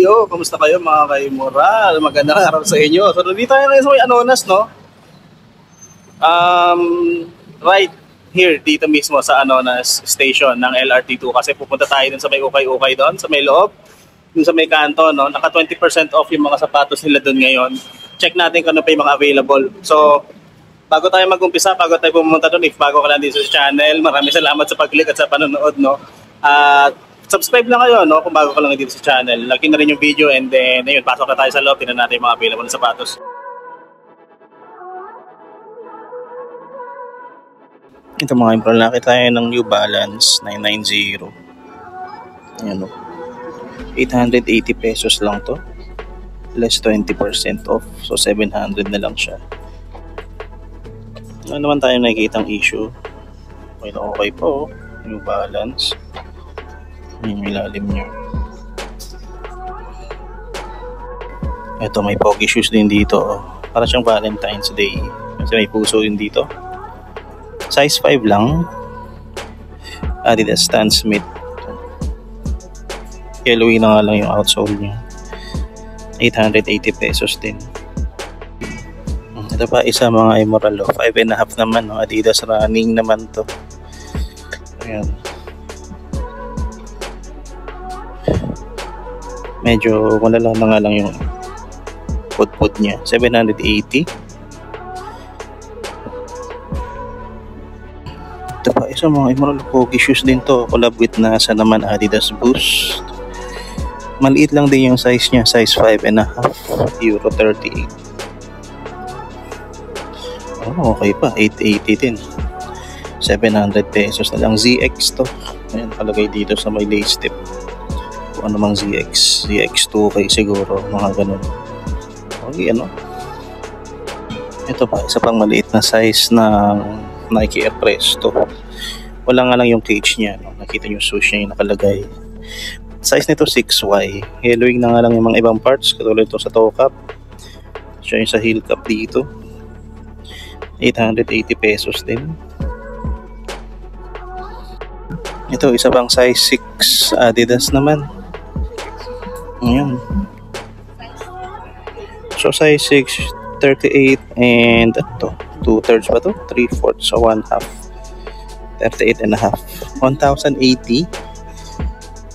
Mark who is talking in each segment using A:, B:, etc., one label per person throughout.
A: Yo, kamusta kayo mga kaimural? Magandang araw sa inyo. So, dito tayo ngayon sa may Anonas, no? Right here, dito mismo sa Anonas Station ng LRT2 kasi pupunta tayo dun sa may ukay-ukay doon, sa may loob, dun sa may kanto, no? Naka 20% off yung mga sapatos nila doon ngayon. Check natin kung ano pa yung mga available. So, bago tayo mag-umpisa, bago tayo pumunta doon, if bago ka lang dito sa channel, maraming salamat sa pag-click at sa panonood, no? At subscribe lang kayo, no, kung bago ka lang dito sa channel. Like na rin yung video and then, ayun, pasok na tayo sa loob. Tingnan natin yung mga available na sapatos. Ito mga impro, nakita tayo ng New Balance 990. Ayan, no. 880 pesos lang to. Less 20% off. So, 700 na lang siya. Ano naman tayo nakikitang issue? Okay po, New Balance. Yung ilalim nyo. Ito, may pogi shoes din dito. Para siyang Valentine's Day. Kasi may puso din dito. Size 5 lang. Adidas Stan Smith. Yellowy na nga lang yung outsole niya. 880 pesos din. Ito pa isa mga Immoral. 5.5 naman. No? Adidas running naman to. Ayan. Medyo malala na nga lang yung put niya. 780. Ito pa isa mga Immoral pogi shoes din to. Collab with nasa naman Adidas Boost. Maliit lang din yung size niya. Size 5.5. Euro 38. Oh, okay pa. 880 din. 700 pesos na lang. ZX to. Ayan, kalagay dito sa may lace tip. Ano mang ZX2 kay siguro, mga ganun. Okay, ano. Ito pa, isa pang maliit na size ng Nike Air Presto. Wala nga lang yung cage niya, no? Nakita nyo swoosh niya yung nakalagay. Size nito 6Y. Yellowing na nga lang yung mga ibang parts, katulad ito sa toe cap. Siya yung sa heel cap dito. 880 pesos din. Ito, isa pang size 6 Adidas naman. Ayan. So size 6, 38 and ito, 2/3 ba to? 3/4 so 1/2. 38.5. 1,080.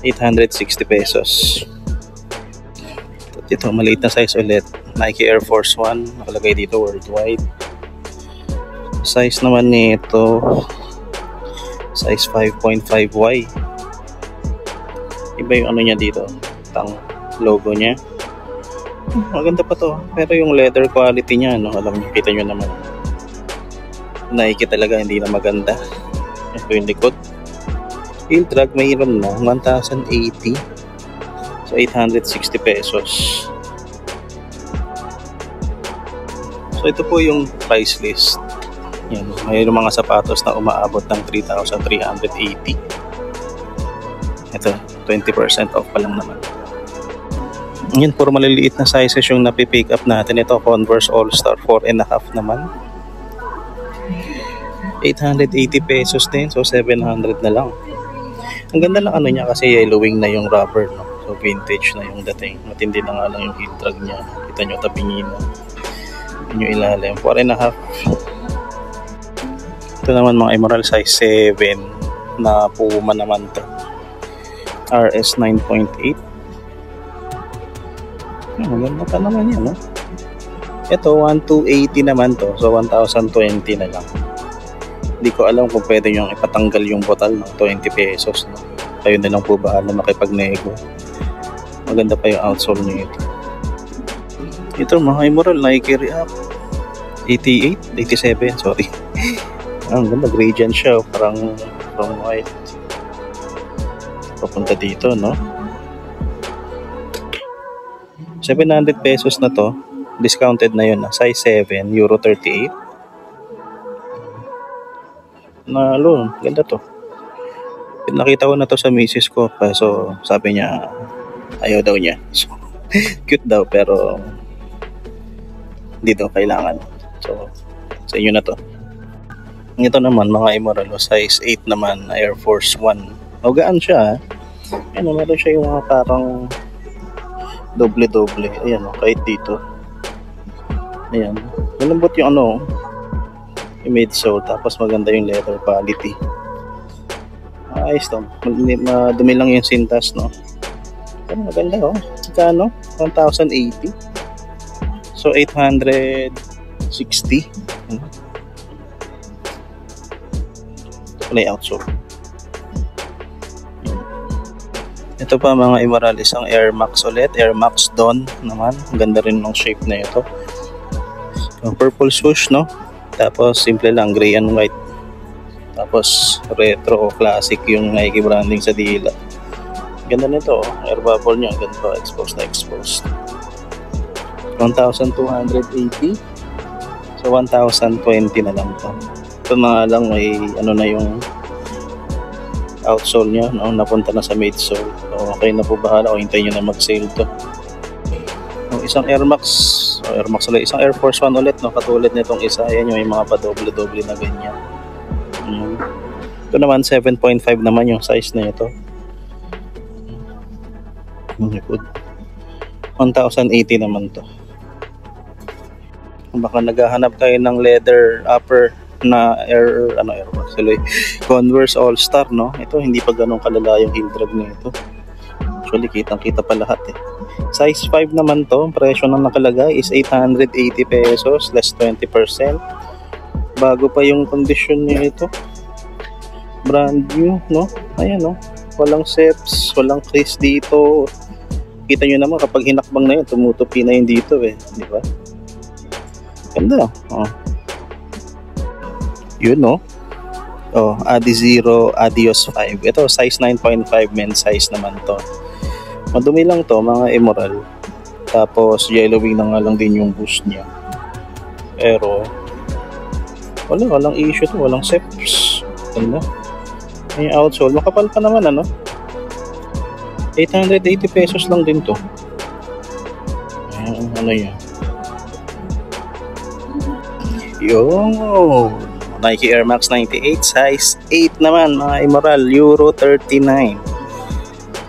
A: 860 pesos. Ito, maliit na size ulit. Nike Air Force 1. Nakalagay dito worldwide. Size naman nito size 5.5Y. Iba yung ano niya dito. Tang logo niya. Maganda pa to. Pero yung leather quality niya, no, alam niyo, kita niyo naman. Nike talaga, hindi na maganda. Ito yung likod. Heel drag, mayroon na. 1,080. So, 860 pesos. So, ito po yung price list. Yan, mayroon mga sapatos na umaabot ng 3,380. Ito, 20% off pa lang naman. Yan, puro maliliit na sizes yung napipick up natin. Ito, Converse All-Star 4.5 naman. 880 pesos din. So, 700 na lang. Ang ganda lang ano niya kasi yellowing na yung rubber, no? So, vintage na yung dating. Matindi na nga lang yung heel drag niya. Kita nyo, tabingin na. Yun yung ilalim. 4.5. Ito naman mga Immoral size 7 na Puma naman to. RS 9.8. Maganda pa naman yan, no? Ito, 1,280 naman to. So, 1,020 na lang. Hindi ko alam kung pwede yung ipatanggal yung botal ng 20 pesos, no? kayo na lang po bahala makipag-nego. Maganda pa yung outsole niya ito. Ito mga immoral, Nike React 88, 87, sorry. Ang ganda, gradient siya, parang from white papunta dito, no? 700 pesos na to, discounted na yun, size 7, euro 38. Ganda to. Nakita ko na to sa misis ko, so sabi niya ayaw daw niya. So, cute daw pero hindi daw kailangan. So sa inyo na to. Ito naman mga immoral, size 8 naman, Air Force 1. Magaan siya. Ayan, meron siya yung mga parang doble-doble. Ayan, kahit dito. Ayan. Malambot yung yung midsole, tapos maganda yung leather quality. Ayos to. Madumi lang yung sintas, no? Pero maganda, oh. Kano? 1,080. So 860. Play outsole. Ito pa mga immoral, isang Air Max ulit, Air Max Dawn naman. Ang ganda rin ng shape na ito. Purple swoosh, no? Tapos simple lang, gray and white. Tapos retro classic yung Nike branding sa dila. Ganda nito, air bubble niya, ganda, exposed na exposed. 1,280. So 1,020 na lang to. Ito mga lang may na yung outsole niya, no? Napunta na sa midsole. So okay na po bahala o hintayin nyo na mag-sale to. Isang Air Max ulit, isang Air Force 1 ulit, no? Katulad nitong isa, yan yung may mga pa-doble-doble na ganyan. Ito naman 7.5 naman yung size na ito. Good. 1,080 naman to. Baka naghahanap kayo ng leather upper na Air Max ulit, Converse All Star, no? Ito hindi pa ganun kalala yung heel drag na ito. Actually kitang-kita pa lahat eh. Size 5 naman to, presyo na nakalagay is 880 pesos, less 20%. Bago pa yung condition niya ito. Brand new, no? Ayan, no? Walang seps, walang crease dito. Kita nyo naman kapag hinakbang na yun, tumutupi na yun dito eh. Di ba? Ganda, oh. Yun, no? Oh, Adizero Adios 5. Ito, size 9.5 men's size naman to. Madumi lang to mga immoral. Tapos yellowing na nga lang din yung boost niya. Pero walang issue to, walang seps. Ganda. Yung outsole, makapal pa naman 880 pesos lang din to. Yan. Yo, Nike Air Max 98 size 8 naman mga immoral, euro 39.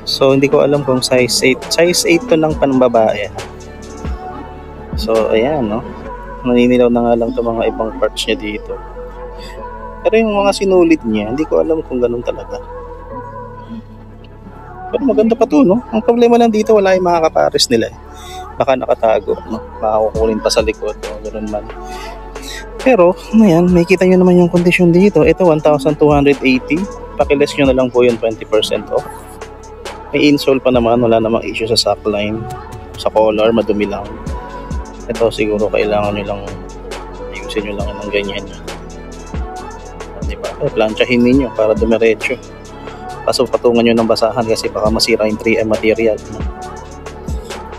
A: So hindi ko alam kung size 8. Size 8 to lang pang babae. So ayan, no. Naninilaw na nga lang to mga ibang parts niya dito. Pero yung mga sinulit niya, hindi ko alam kung ganun talaga. Pero maganda pa to, no. Ang problema lang dito, wala yung mga kapares nila eh. Baka nakatago, no. Makakukunin pa sa likod, no? Ganun man. Pero ayan, makikita nyo naman yung condition dito. Ito 1,280. Pakiles nyo na lang po yung 20% off. May insole pa naman, wala namang issue sa sockline. Sa collar, madumi lang. Ito siguro kailangan nyo lang ayusin nyo lang ng ganyan. Diba? Planchahin ninyo para dumiretso. Kaso patungan nyo ng basahan kasi baka masira yung 3M material.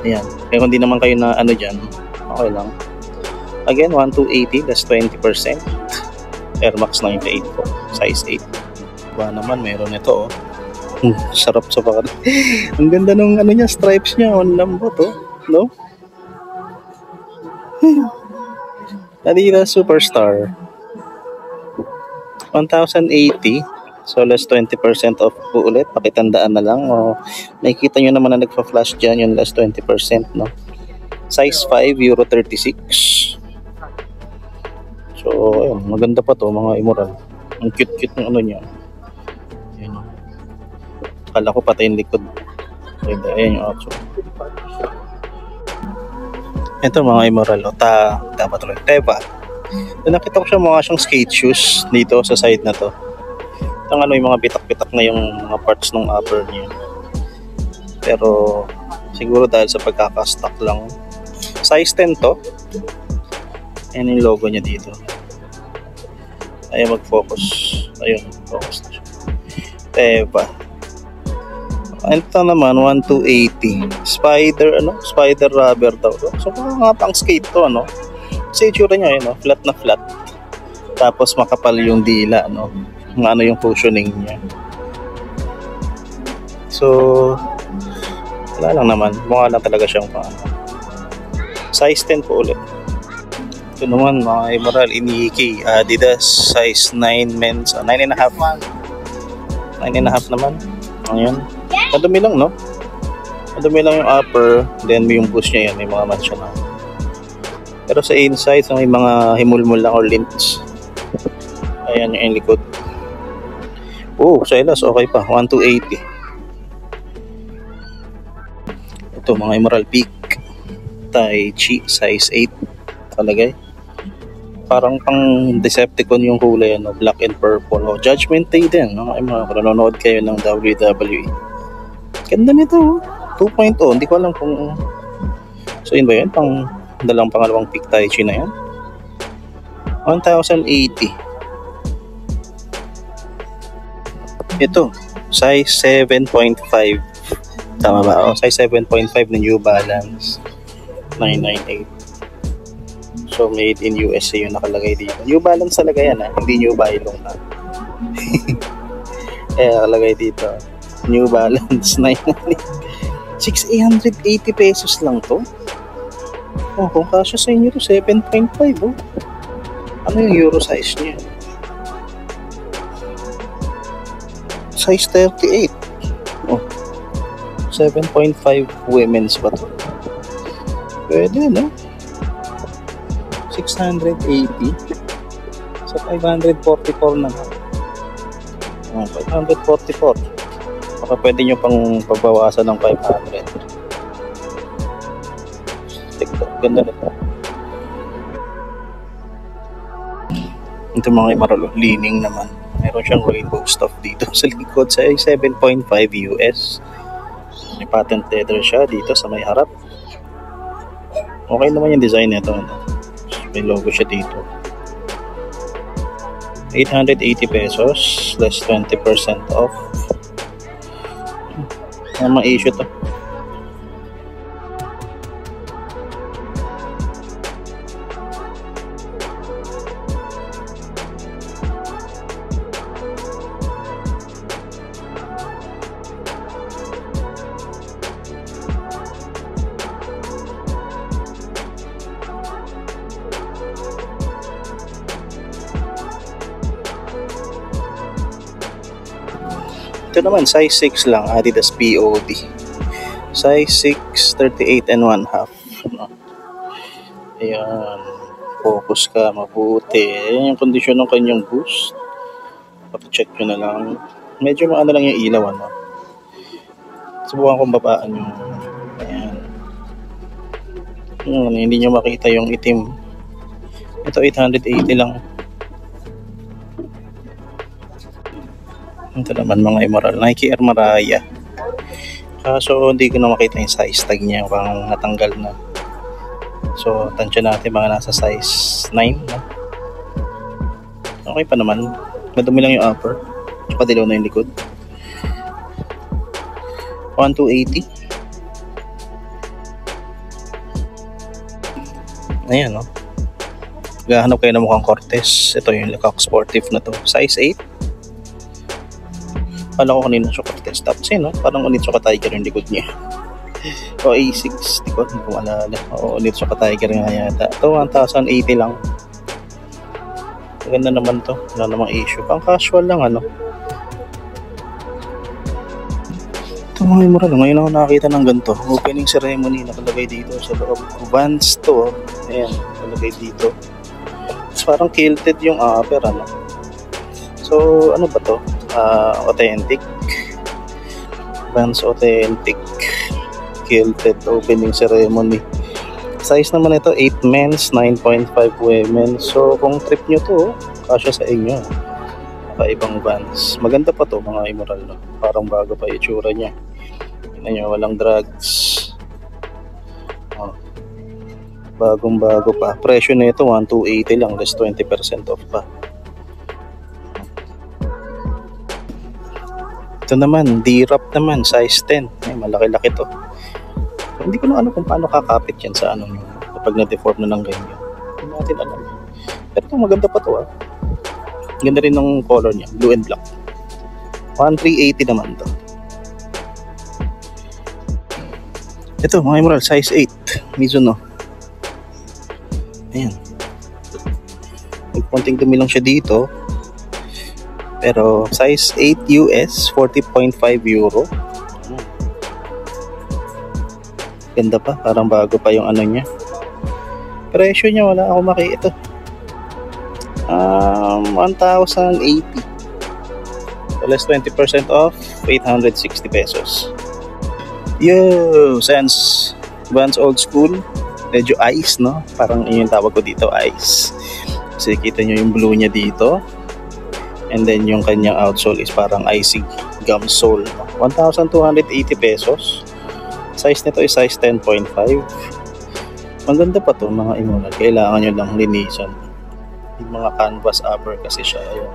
A: Ayan. Kaya kung di naman kayo na dyan, okay lang. Again, 1,280, that's 20%. Air Max 98 po, size 8. Ba naman, meron ito, oh. Sarap sa pakar. Ang ganda ng niya, stripes niya, on lambot, oh. No? Adidas Superstar. 1,080. So, less 20% off po ulit. Pakitandaan na lang. O, nakikita nyo naman na nagpa-flash dyan yung less 20%, no? Size 5, euro 36. So, ayun, maganda pa to mga immoral. Ang cute-cute ng niya. Ayan. Akala ko patay yung likod. Ayan yung outsole. Ito mga immoral. Dapat ulit. Teva. Nakita ko siya mga siyang skate shoes dito sa side na to. Ang ano, yung mga bitak-bitak na yung mga parts ng upper niya. Pero siguro dahil sa pagkakastock lang. Size 10 to. Ayan yung logo niya dito. Ayaw mag-focus. Ayun, focus na siya. Teva. Ito naman 1280. Spider rubber daw. So mga pang skate to, ano. Kasi itsura niya, yun, no? Flat na flat. Tapos makapal yung dila, no. Yung cushioning niya. So wala lang naman. Mukha lang talaga siyang size 10 po ulit. Ito naman mga Emerald Iniki Adidas size 9 men's 9.5 naman. Ayan. Madumi lang, no? Madumi lang yung upper, then yung boost niya yan, may mga matcha na. Pero sa inside, may mga himulmul lang or lints. Ayan yung likod. Oh, sa elas, okay pa. 1280. Ito, mga Emerald Peak Tai Chi size 8 kalagay. Parang pang Decepticon yung kulay, ano, black and purple. Oh, Judgment Day din, no? Ay, mga nanonood kayo ng WWE. Ganda nito, 2.0. Hindi ko alam kung so yun ba yun, pangalawang peak Tai Chi na yan. 1080. Ito, size 7.5. Tama ba? Oh, size 7.5 na New Balance 998. So made in USA yung nakalagay dito. New Balance talaga yan, hindi New Bailong na. Nakalagay dito New Balance 998. 6,880 pesos lang to. Oh, kung kasya sa inyo to 7.5, oh. Ano yung euro size niya? Size 38. Oh. 7.5 women's ba to? Pwede, no? 680 sa 544 na. Oh, 544. Baka pwede nyo pang pagbawasan ng 500. TikTok, ganda nito. Ito mga Emerald, leaning naman. Meron siyang rainbow stuff dito sa likod sa 7.5 US. May patent leather siya dito sa may harap. Okay naman yung design nito, ano? May logo siya dito. 880 pesos less 20% off. Ano mga issue to? Ito naman size 6 lang, Adidas POD. Size 6, 38 and 1/2. Ayan, focus ka mabuti. Ayan yung kondisyon ng kanyang boost. Papacheck nyo na lang. Medyo maano lang yung ilaw, ano. Subukan kong babaan yung ayan. Hindi nyo makita yung itim. Ito 880 lang. Ito naman mga Emerald, Nike Air Maraya. So hindi ko na makita yung size tag niya, parang natanggal na. So tansya natin mga nasa size 9, no? Okay pa naman. Madumi lang yung upper, tsaka dilaw na yung likod. 1280. Ayan, no? Gahanap kayo ng mukhang Cortez. Ito yung Lecoq Sportive na to, size 8. Kala ko kanina siya Cortez. Tapos yun, no? Parang Onitsuka Tiger yung likod niya. O A6, di ko maalala. O Onitsuka Tiger nga yata. Ito 1,080 lang. Maganda naman to. Wala namang issue. Pang casual lang, ano. Ito mga Emerald, ngayon ako nakakita ng ganito. Opening ceremony nakalagay dito sa loob. Vans to. Ayan, nakalagay dito. Tapos parang kilted yung upper, ano. So ano ba to? Authentic Vans Authentic kilted opening ceremony. Size naman ito 8 men's 9.5 women. So kung trip nyo to, kasya sa inyo. kakaibang Vans. Maganda pa to mga Immoral, no? Parang bago pa itsura niya. Tingnan nyo, walang drugs. Oh. Bagong bago pa. Presyo na ito 1,280 lang, less 20% off pa. Ito naman, D-Wrap naman, size 10. Ay, malaki-laki to. So, hindi ko na alam kung paano kakapit yan sa ano kapag na-deform na ng ganyan. Hindi natin alam. Pero ito maganda pa to ah. Ganda rin ng color niya, blue and black. 1,380 naman to. Ito mga Immoral, size 8 Mizuno. Ayan. May konting dumi lang siya dito. Pero size 8 US, 40.5 euro. Ganda pa, parang bago pa yung ano niya. Presyo niya wala ako makita. 1,080. So less 20% off, 860 pesos. Yo, Sense Vans old school. Medyo ice, no? Parang yun yung tawag ko dito, ice. Kasi kita nyo yung blue niya dito. And then yung kanyang outsole is parang icy gum sole. 1,280 pesos. Size nito is size 10.5. Maganda pa to mga Immoral. Kailangan nyo lang linisan. Yung mga canvas upper kasi siya. Ayan.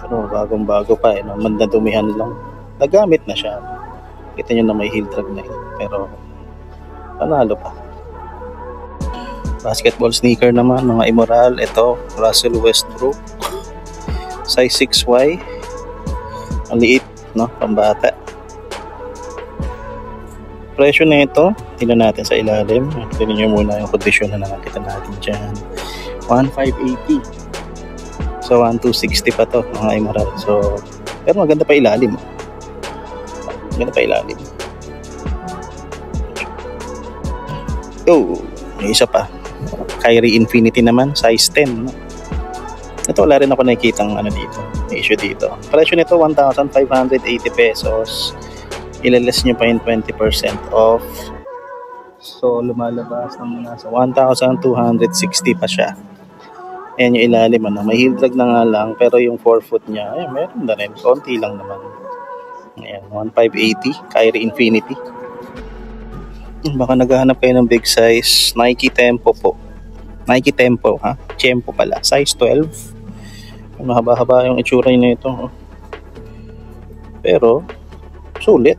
A: Pero bagong bago pa eh. No? Mandadumihan lang. Nagamit na siya. Kita nyo na may heel drag na eh. Pero panalo pa. Basketball sneaker naman mga Immoral. Ito Russell Westbrook. Size 6Y. Ang liit, no? Pambata. Presyo na ito, tingnan natin sa ilalim. Tingnan nyo muna yung kondisyon na nakakita natin dyan. 1,580. So 1,260 pa to mga Immoral. So, pero maganda pa ilalim. Maganda pa ilalim. Oh, may isa pa. Kyrie Infinity naman, size 10. No? Ito wala rin ako nakikitang ano dito, issue dito. Presyo nito 1,580 pesos. Ilaless nyo pa yung 20% off. So lumalabas ng nasa 1,260 pa siya. Ayan yung ilalim, ano. May heel drag na nga lang, pero yung 4 foot niya, ayan, meron na rin. Konti lang naman. Ayan, 1,580, Kyrie Infinity. Baka naghahanap kayo ng big size, Nike Tempo po. Nike Tempo, ha? Tempo pala, size 12. Mahaba-haba yung itsura niya nito. Pero sulit.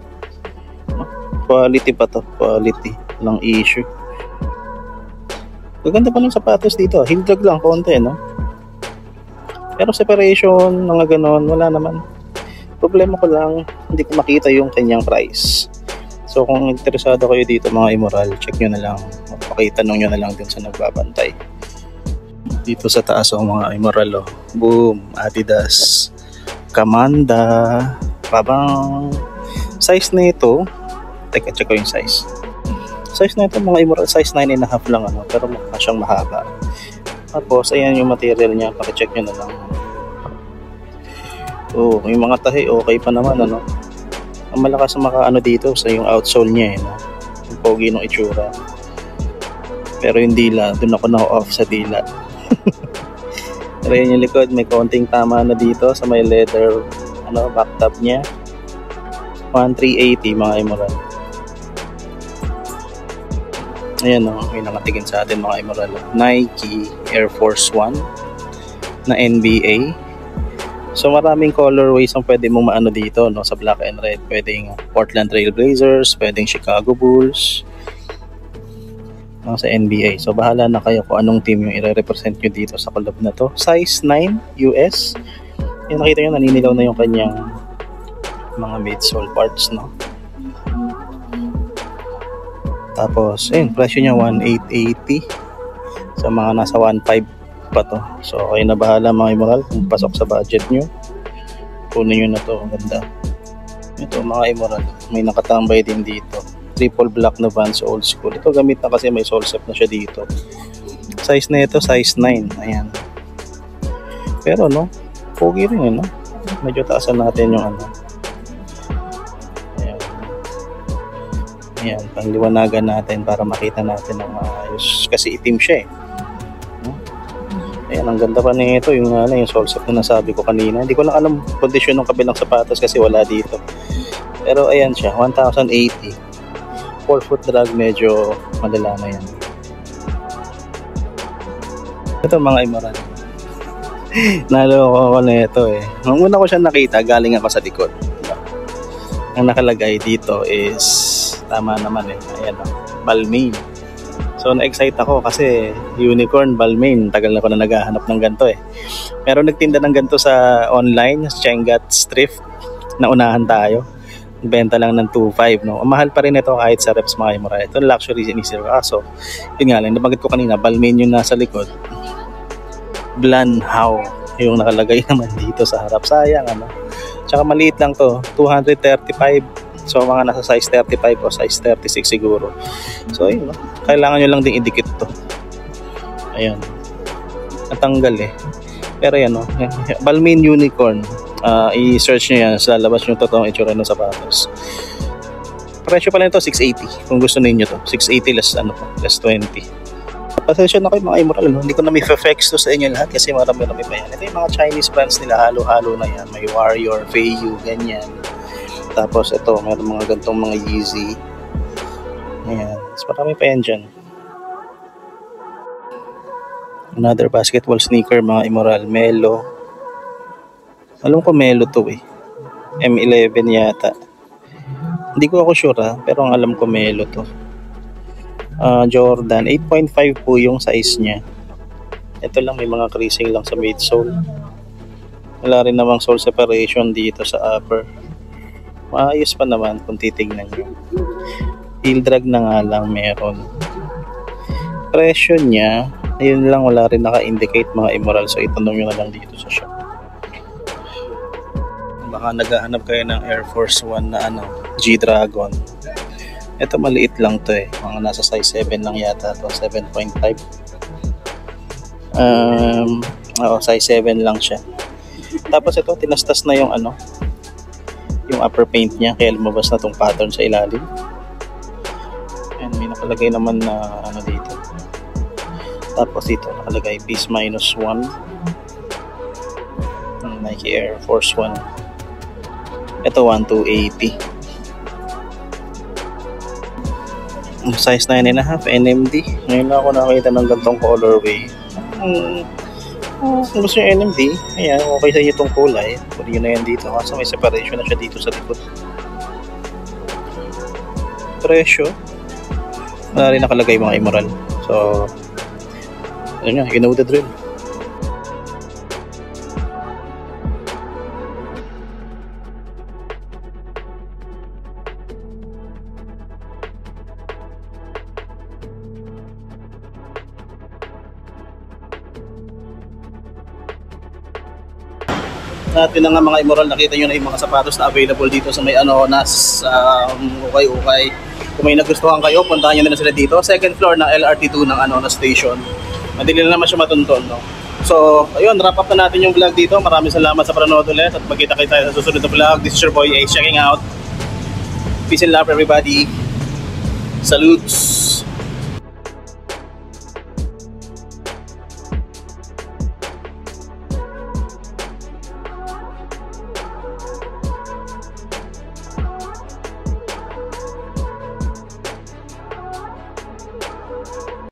A: Quality pa to. Quality lang issue. Maganda pa ng sapatos dito. Heel drag lang konti, no? Pero separation, mga ganon, wala naman. Problema ko lang, hindi ko makita yung kanyang price. So kung interesado kayo dito mga Immoral, check nyo na lang. Pakitanong nyo na lang dun sa nagbabantay. Dito sa taas mga Immoral, oh. Boom, Adidas, Kamanda, parang size na ito. Teka, check ko yung size. Size na ito mga Immoral, size 9.5 lang ano, pero mukha siyang mahaba. Tapos ayan yung material niya, paki-check nyo na lang. Oh, yung mga tahi okay pa naman ano. Ang malakas na makaano dito sa yung outsole niya no? Yung pogi ng itsura. Pero yung dila, dun ako na-off sa dila. Pero yun yung likod, may konting tama na dito sa may leather ano, back top niya. 1,380 mga Immoral. Ayan o, may nakatingin sa atin mga Immoral. Nike Air Force 1 na NBA. So maraming colorways ang pwede mong maano dito no, sa black and red. Pwedeng Portland Trail Blazers, pwedeng Chicago Bulls, sa NBA. So bahala na kayo kung anong team yung i-represent nyo dito sa collab na to. Size 9 US. Yung nakita nyo, naninilaw na yung kanyang mga midsole parts, no? Tapos, ayun, presyo niya 1,880. Sa mga nasa 1,500 pa to. So, kayo na bahala mga Immoral kung pasok sa budget nyo. Kunin nyo na to. Ang ganda. Ito mga Immoral, may nakatambay din dito. Triple black na Vans old school. Ito gamit na kasi may sole set na siya dito. Size na ito, size 9. Ayan. Pero no, pogi rin yun, no? Medyo taasan natin yung ano. Ayan. Ayan, pangliwanagan natin para makita natin ang maayos. Kasi itim siya eh. Ayan, ang ganda pa nito yung yung sole set na nasabi ko kanina. Hindi ko lang alam kondisyon ng kabilang sapatos kasi wala dito. Pero ayan siya, 1,080. 4-foot drag, medyo malala na yan. Ito mga Imoral. Naloko ko na ito eh. Nung una ko siya nakita, galing ako sa likod. Ang nakalagay dito is, tama naman eh, ayan o, Balmain. So na-excite ako kasi unicorn, Balmain, tagal na ko na naghahanap ng ganito eh. Meron nagtinda ng ganito sa online, Chengat's Thrift, naunahan tayo. Benta lang ng 2.5, no? Ang mahal pa rin ito kahit sa reps mga Imoral. Ito luxury sinisir. So, yun nga lang, nabanggit ko kanina, Balmain yung nasa likod. Blanhao yung nakalagay naman dito sa harap. Sayang, ano? Tsaka maliit lang to, 235. So, mga nasa size 35 o size 36 siguro. So, ayun, no? Kailangan nyo lang din idikit to. Ayan. Natanggal eh. Pero yan, no? Balmain Unicorn. I-search nyo yan, lalabas yung totoong itsura ng sapatos. Presyo pala nito 680 kung gusto ninyo to. 680 less 20. Pasensya na kayo mga Imoral, no? Hindi ko na may flex to sa inyo lahat kasi marami-rami pa yan. Ito yung mga Chinese brands nila, halo-halo na yan. May Warrior, Feiyu, ganyan. Tapos ito, mayroon mga gantong mga Yeezy. Ayan, mas marami pa yan dyan. Another basketball sneaker mga Imoral, Melo. Alam ko Melo to eh. M11 yata. Hindi ko ako sure pero ang alam ko Melo to. Jordan, 8.5 po yung size niya. Ito lang, may mga creasing lang sa midsole. Wala rin namang sole separation dito sa upper. Maayos pa naman kung titignan nyo. Heel drag na nga lang meron. Presyo niya, ayun lang, wala rin naka-indicate mga Imoral. So itanong nyo na lang dito sa shop. Baka naghahanap kayo ng Air Force 1 na G-Dragon. Ito maliit lang to eh. Mga nasa size 7 lang yata to, 7.5. Size 7 lang siya. Tapos ito, tinastas na yung yung upper paint niya, kaya lumabas na tong pattern sa ilalim. And may nakalagay naman na dito. Tapos dito nakalagay piece -1. Nike Air Force 1. Ito 1,280. Size 9.5 NMD. Ngayon ako nakakita ng gantong colorway. Kung gusto yung NMD, ayan, okay sa inyo itong kulay. Pwede yun na yan dito. Kasi may separation na siya dito sa likod. Presyo, wala rin nakalagay mga Imoral. So, ano nyo, you know the drill. Natin na nga mga Imoral, nakita nyo na yung mga sapatos na available dito sa may ukay-ukay. Kung may nagustuhan kayo, puntahan nyo na sila dito. Second floor ng LRT2 ng na station. Madali na naman siya matunton, no? So, ayun, wrap up na natin yung vlog dito. Maraming salamat sa panonood ulit at magkita-kita tayo sa susunod na vlog. This is your boy Ace checking out. Peace and love everybody. Salutes!